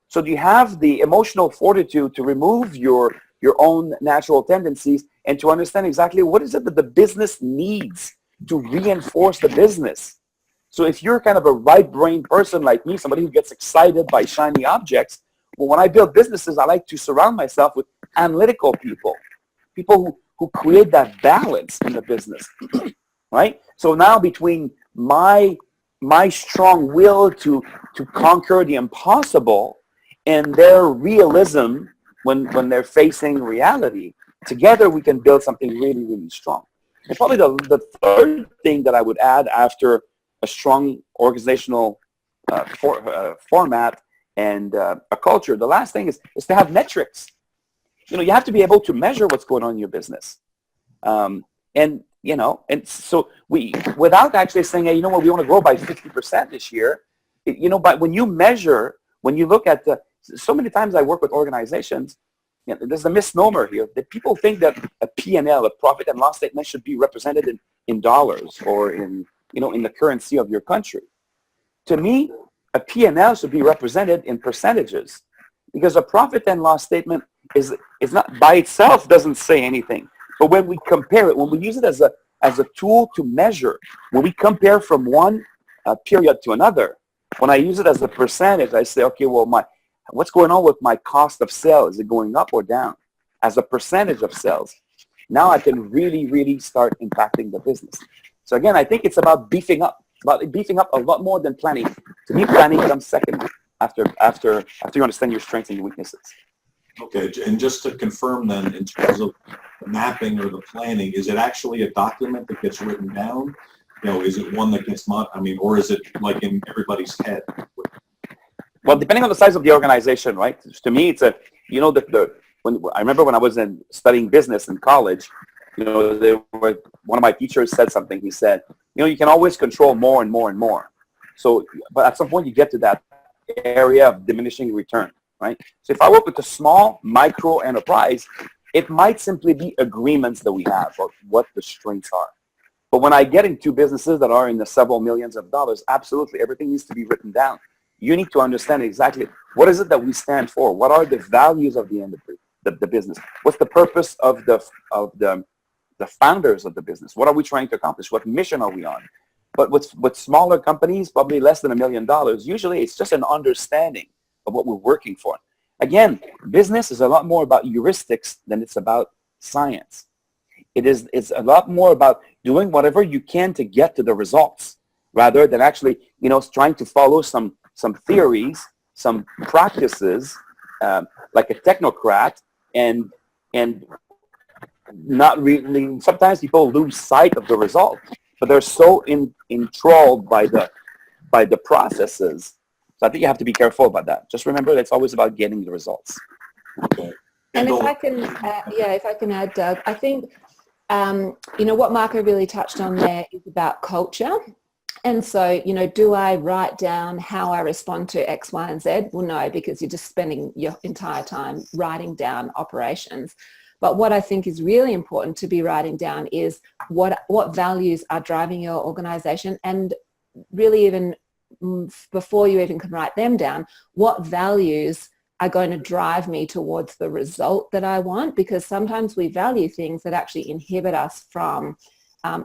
So do you have the emotional fortitude to remove your own natural tendencies and to understand exactly what is it that the business needs to reinforce the business? So if you're kind of a right-brained person like me, somebody who gets excited by shiny objects, well, when I build businesses, I like to surround myself with analytical people, people who create that balance in the business, right? So now between my strong will to conquer the impossible and their realism when they're facing reality, together we can build something really, really strong. And probably the third thing that I would add after a strong organizational format and a culture, the last thing is to have metrics. You know, you have to be able to measure what's going on in your business. And, you know, and so without actually saying, hey, you know what, we want to grow by 50% this year, you know, but when you measure, when you look at so many times I work with organizations, you know, there's a misnomer here that people think that a P&L, a profit and loss statement, should be represented in dollars or in, you know, in the currency of your country. To me, a P&L should be represented in percentages, because a profit and loss statement is not by itself, doesn't say anything. But when we compare it, when we use it as a tool to measure, when we compare from one period to another, when I use it as a percentage, I say, okay, well, what's going on with my cost of sales? Is it going up or down as a percentage of sales? Now I can really, really start impacting the business. So again, I think it's about beefing up a lot more than planning. To me, planning comes second after you understand your strengths and your weaknesses. Okay, and just to confirm then, in terms of the mapping or the planning, is it actually a document that gets written down? You know, is it one that gets or is it like in everybody's head? Well, depending on the size of the organization, right? To me, it's I remember when I was studying business in college, you know, one of my teachers said something. He said, you know, you can always control more and more and more. So, but at some point you get to that area of diminishing return, right? So if I work with a small micro enterprise, it might simply be agreements that we have or what the strengths are. But when I get into businesses that are in the several millions of dollars, absolutely everything needs to be written down. You need to understand exactly what is it that we stand for. What are the values of the end of the business? What's the purpose of the founders of the business? What are we trying to accomplish? What mission are we on? But with smaller companies, probably less than $1 million, usually it's just an understanding of what we're working for. Again, business is a lot more about heuristics than it's about science. It's a lot more about doing whatever you can to get to the results, rather than actually, you know, trying to follow some theories, some practices, like a technocrat, and not really. Sometimes people lose sight of the result, but they're so enthralled by the processes. So I think you have to be careful about that. Just remember that it's always about getting the results. Okay. And if I can add, Doug, I think, you know, what Marco really touched on there is about culture. And so, you know, do I write down how I respond to X, Y, and Z? Well, no, because you're just spending your entire time writing down operations. But what I think is really important to be writing down is what values are driving your organization, and really even before you even can write them down, what values are going to drive me towards the result that I want, because sometimes we value things that actually inhibit us from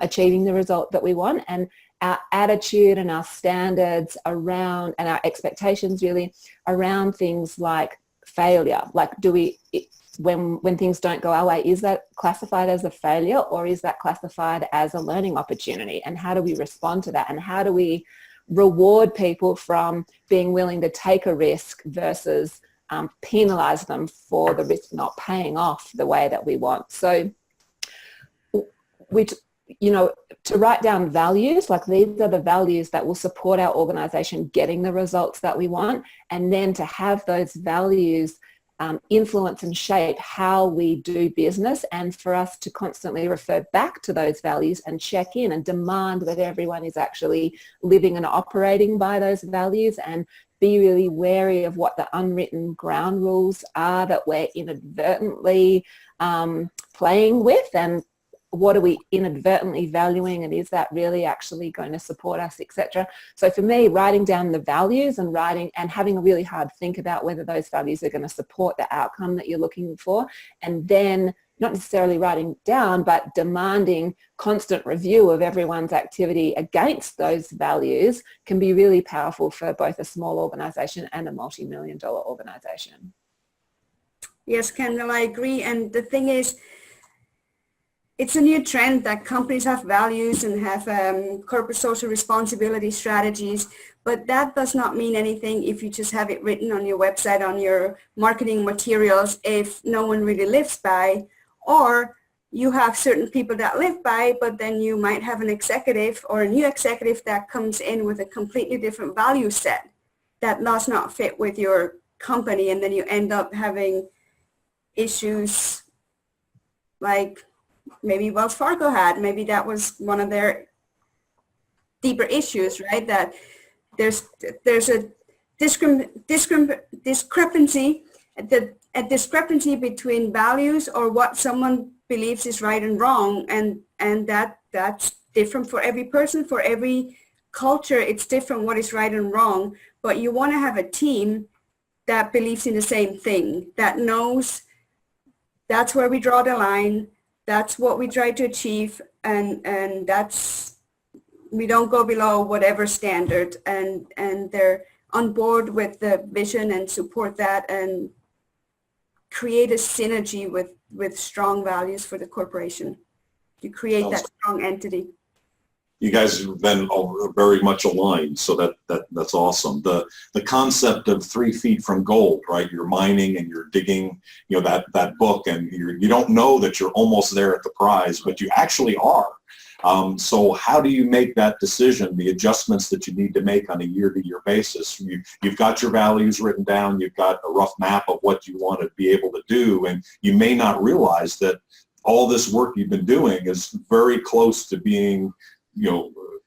achieving the result that we want. And our attitude and our standards around, and our expectations really around things like failure, like when things don't go our way, is that classified as a failure, or is that classified as a learning opportunity? And how do we respond to that? And how do we reward people from being willing to take a risk versus penalize them for the risk not paying off the way that we want? So to write down values, like these are the values that will support our organization getting the results that we want, and then to have those values influence and shape how we do business, and for us to constantly refer back to those values and check in and demand that everyone is actually living and operating by those values, and be really wary of what the unwritten ground rules are that we're inadvertently playing with, and what are we inadvertently valuing, and is that really actually going to support us, etc. So for me, writing down the values and having a really hard think about whether those values are going to support the outcome that you're looking for, and then not necessarily writing down, but demanding constant review of everyone's activity against those values can be really powerful for both a small organization and a multi-million-dollar organization. Yes, Kendall, I agree. And the thing is, it's a new trend that companies have values and have corporate social responsibility strategies, but that does not mean anything if you just have it written on your website, on your marketing materials, if no one really lives by, or you have certain people that live by, but then you might have an executive or a new executive that comes in with a completely different value set that does not fit with your company, and then you end up having issues like maybe Wells Fargo had. Maybe that was one of their deeper issues, right? That there's a discrepancy, a discrepancy between values or what someone believes is right and wrong, and that's different for every person, for every culture. It's different what is right and wrong, but you want to have a team that believes in the same thing, that knows that's where we draw the line. That's what we try to achieve, and we don't go below whatever standard, and they're on board with the vision and support that and create a synergy with strong values for the corporation to create that strong entity. You guys have been very much aligned, so that's awesome. The concept of 3 feet from gold, right? You're mining and you're digging, that book, and you don't know that you're almost there at the prize, but you actually are. So how do you make that decision, the adjustments that you need to make on a year-to-year basis? You've got your values written down, you've got a rough map of what you want to be able to do, and you may not realize that all this work you've been doing is very close to being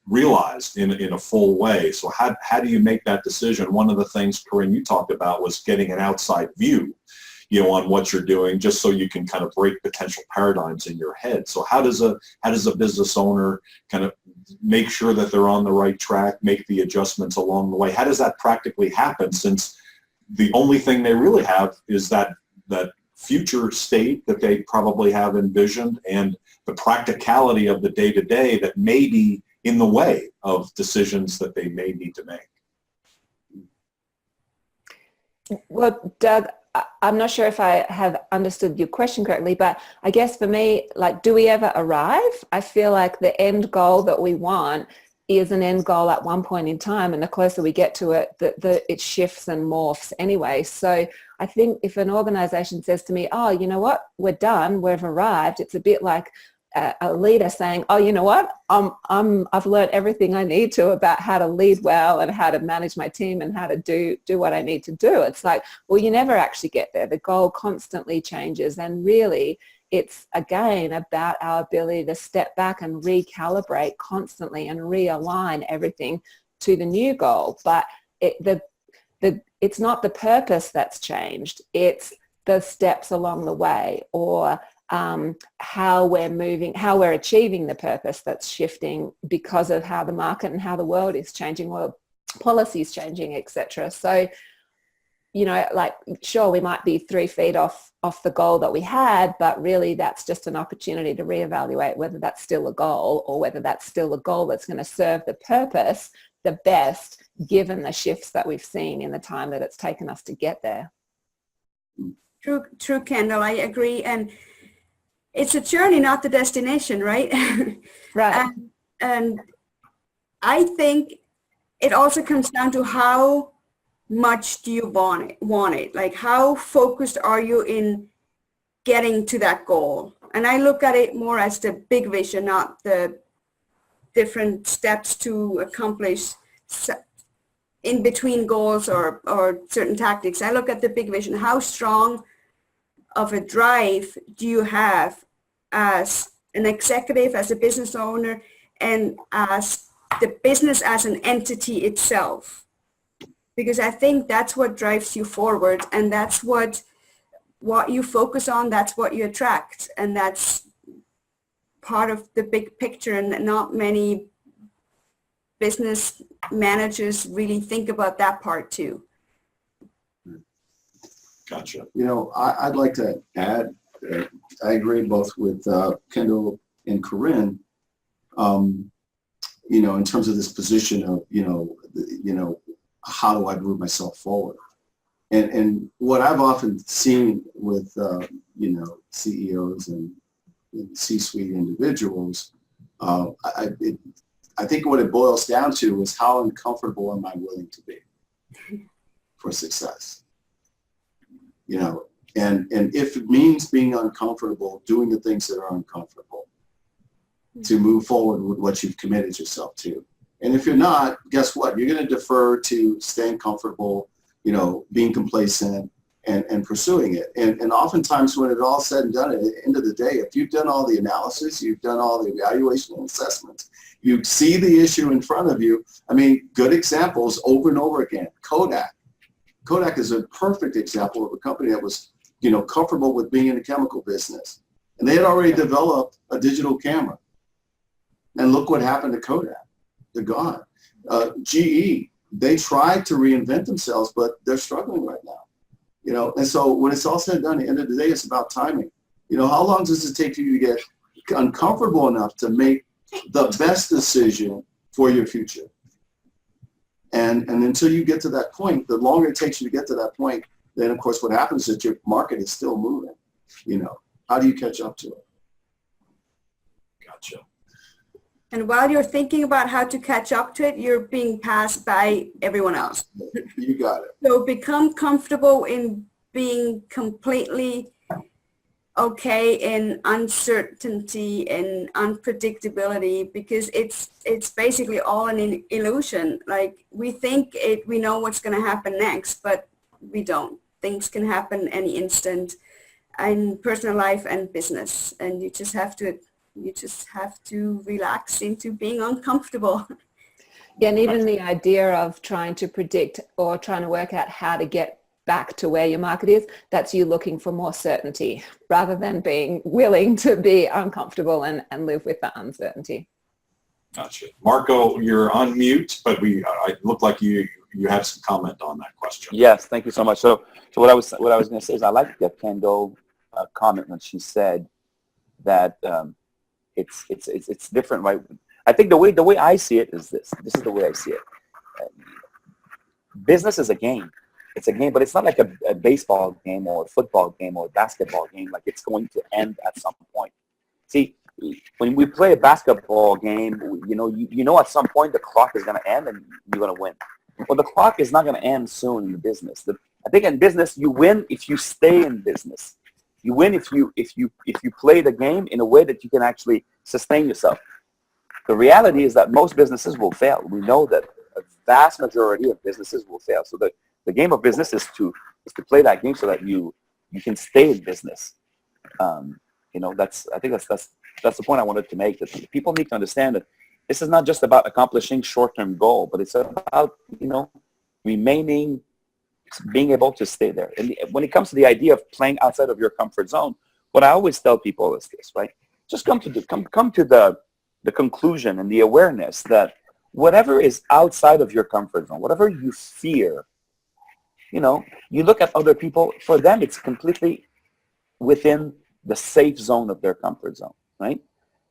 realized in a full way. So how do you make that decision? One of the things, Corinne, you talked about was getting an outside view, on what you're doing, just so you can kind of break potential paradigms in your head. So how does a business owner kind of make sure that they're on the right track, make the adjustments along the way? How does that practically happen, since the only thing they really have is that future state that they probably have envisioned, and the practicality of the day-to-day that may be in the way of decisions that they may need to make? Well, Doug, I'm not sure if I have understood your question correctly, but I guess for me, like, do we ever arrive? I feel like the end goal that we want is an end goal at one point in time, and the closer we get to it, it shifts and morphs anyway. So I think if an organization says to me, oh, you know what, we're done, we've arrived, it's a bit like a leader saying, oh, you know what, I've learned everything I need to about how to lead well and how to manage my team and how to do what I need to do. It's like, well, you never actually get there. The goal constantly changes, and really it's again about our ability to step back and recalibrate constantly and realign everything to the new goal. But it's not the purpose that's changed, it's the steps along the way, or how we're moving, how we're achieving the purpose that's shifting because of how the market and how the world is changing, or policy is changing, etc. So you know, like, sure, we might be 3 feet off the goal that we had, but really that's just an opportunity to reevaluate whether that's still a goal or whether that's still a goal that's going to serve the purpose the best, given the shifts that we've seen in the time that it's taken us to get there. True, Kendall. I agree. And it's a journey, not the destination, right? Right. And I think it also comes down to how much do you want it? Like, how focused are you in getting to that goal? And I look at it more as the big vision, not the different steps to accomplish in between goals or certain tactics. I look at the big vision. How strong of a drive do you have as an executive, as a business owner, and as the business as an entity itself? Because I think that's what drives you forward, and that's what you focus on, that's what you attract, and that's part of the big picture, and not many business managers really think about that part too. Gotcha. You know, I'd like to add, I agree both with Kendall and Corinne, you know, in terms of this position of, you know, how do I move myself forward? And what I've often seen with, you know, CEOs and C-suite individuals, I think what it boils down to is how uncomfortable am I willing to be for success? You know, and if it means being uncomfortable, doing the things that are uncomfortable to move forward with what you've committed yourself to. And if you're not, guess what? You're going to defer to staying comfortable, you know, being complacent and pursuing it. And oftentimes when it's all said and done, at the end of the day, if you've done all the analysis, you've done all the evaluation and assessments, you see the issue in front of you. I mean, good examples over and over again. Kodak. Kodak is a perfect example of a company that was, you know, comfortable with being in the chemical business. And they had already developed a digital camera. And look what happened to Kodak. They're gone. GE, they tried to reinvent themselves, but they're struggling right now. You know, and so when it's all said and done, at the end of the day, it's about timing. You know, how long does it take for you to get uncomfortable enough to make the best decision for your future? And until you get to that point, the longer it takes you to get to that point, then of course what happens is that your market is still moving. You know, how do you catch up to it? Gotcha. And while you're thinking about how to catch up to it, you're being passed by everyone else. You got it. So become comfortable in being completely okay in uncertainty and unpredictability, because it's basically all an illusion. Like, we think we know what's going to happen next, but we don't. Things can happen any instant in personal life and business, and you just have to relax into being uncomfortable. Yeah, and even the idea of trying to predict or trying to work out how to get back to where your market is, that's you looking for more certainty rather than being willing to be uncomfortable and live with that uncertainty. Gotcha. Marco, you're on mute, but I look like you have some comment on that question. Yes, thank you so much. So what I was going to say is, I like that Kendall comment when she said that it's different, right? I think the way I see it is this. This is the way I see it. Business is a game. It's a game, but it's not like a baseball game or a football game or a basketball game. Like, it's going to end at some point. See, when we play a basketball game, you know at some point the clock is going to end and you're going to win. Well, the clock is not going to end soon in the business. I think in business, you win if you stay in business. You win if you play the game in a way that you can actually sustain yourself. The reality is that most businesses will fail. We know that a vast majority of businesses will fail. So the game of business is to play that game so that you can stay in business. You know, I think that's the point I wanted to make. That people need to understand that this is not just about accomplishing short-term goal, but it's about, you know, remaining, being able to stay there. And when it comes to the idea of playing outside of your comfort zone, what I always tell people is this, right? Just come to the conclusion and the awareness that whatever is outside of your comfort zone, whatever you fear, you know, you look at other people, for them, it's completely within the safe zone of their comfort zone, right?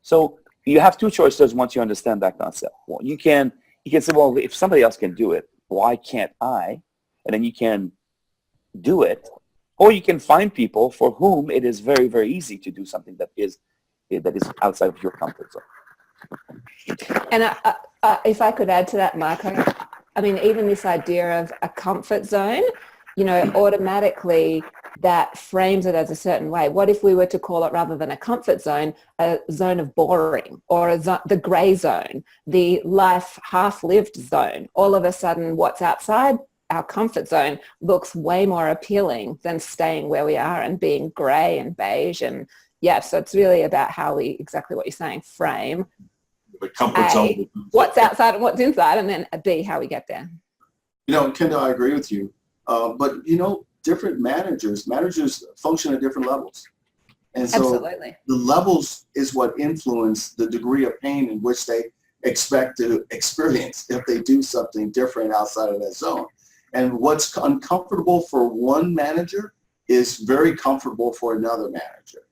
So you have two choices once you understand that concept. Well, you can say, well, if somebody else can do it, why can't I? And then you can do it. Or you can find people for whom it is very, very easy to do something that is outside of your comfort zone. And if I could add to that, Marco, I mean, even this idea of a comfort zone, you know, automatically that frames it as a certain way. What if we were to call it, rather than a comfort zone, a zone of boring, or the gray zone, the life half-lived zone? All of a sudden, what's outside our comfort zone looks way more appealing than staying where we are and being gray and beige. And yeah, so it's really about how we, exactly what you're saying, frame The comfort zone. what's outside and what's inside, and then B, how we get there. You know, Kendall, I agree with you. But, you know, different managers function at different levels. And so Absolutely. the levels is what influence the degree of pain in which they expect to experience if they do something different outside of that zone. And what's uncomfortable for one manager is very comfortable for another manager.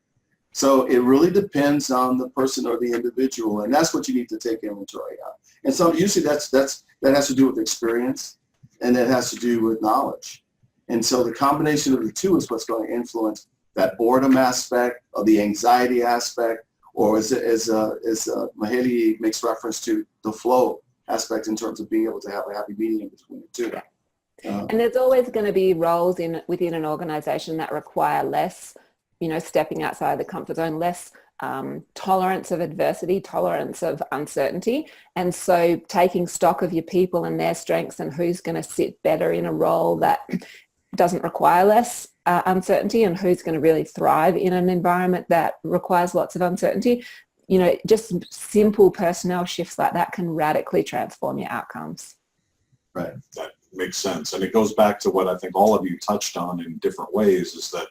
So it really depends on the person or the individual, and that's what you need to take inventory of. And so usually that has to do with experience, and that has to do with knowledge. And so the combination of the two is what's going to influence that boredom aspect or the anxiety aspect, or as Maheli makes reference to, the flow aspect in terms of being able to have a happy medium between the two. And there's always going to be roles within an organization that require less, you know, stepping outside the comfort zone, less tolerance of adversity, tolerance of uncertainty. And so taking stock of your people and their strengths and who's going to sit better in a role that doesn't require less uncertainty, and who's going to really thrive in an environment that requires lots of uncertainty. You know, just simple personnel shifts like that can radically transform your outcomes. Right. That makes sense. And it goes back to what I think all of you touched on in different ways, is that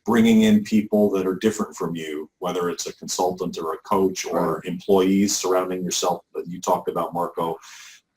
bringing in people that are different from you, whether it's a consultant or a coach or employees surrounding yourself that you talked about, Marco,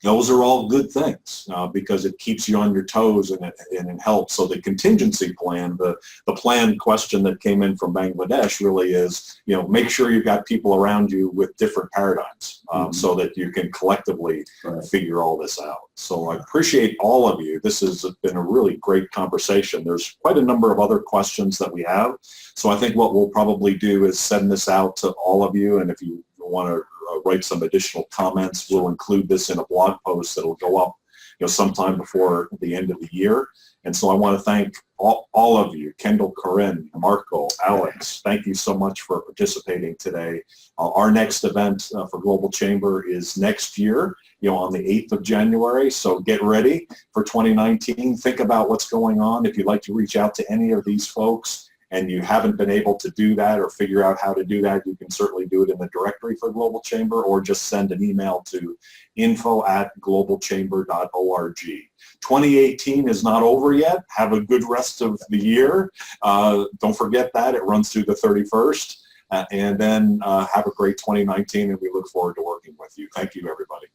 those are all good things because it keeps you on your toes and it helps. So the contingency plan, the plan question that came in from Bangladesh really is, you know, make sure you've got people around you with different paradigms so that you can collectively figure all this out. So I appreciate all of you. This has been a really great conversation. There's quite a number of other questions that we have. So I think what we'll probably do is send this out to all of you, and if you want to write some additional comments, we'll include this in a blog post that'll go up, you know, sometime before the end of the year. And so I want to thank all of you, Kendall, Corinne, Marco, Alex. Thank you so much for participating today. Our next event for Global Chamber is next year, you know, on the 8th of January. So get ready for 2019. Think about what's going on. If you'd like to reach out to any of these folks and you haven't been able to do that or figure out how to do that, you can certainly do it in the directory for Global Chamber, or just send an email to info@globalchamber.org. 2018 is not over yet. Have a good rest of the year. Don't forget that. It runs through the 31st. And then have a great 2019, and we look forward to working with you. Thank you, everybody.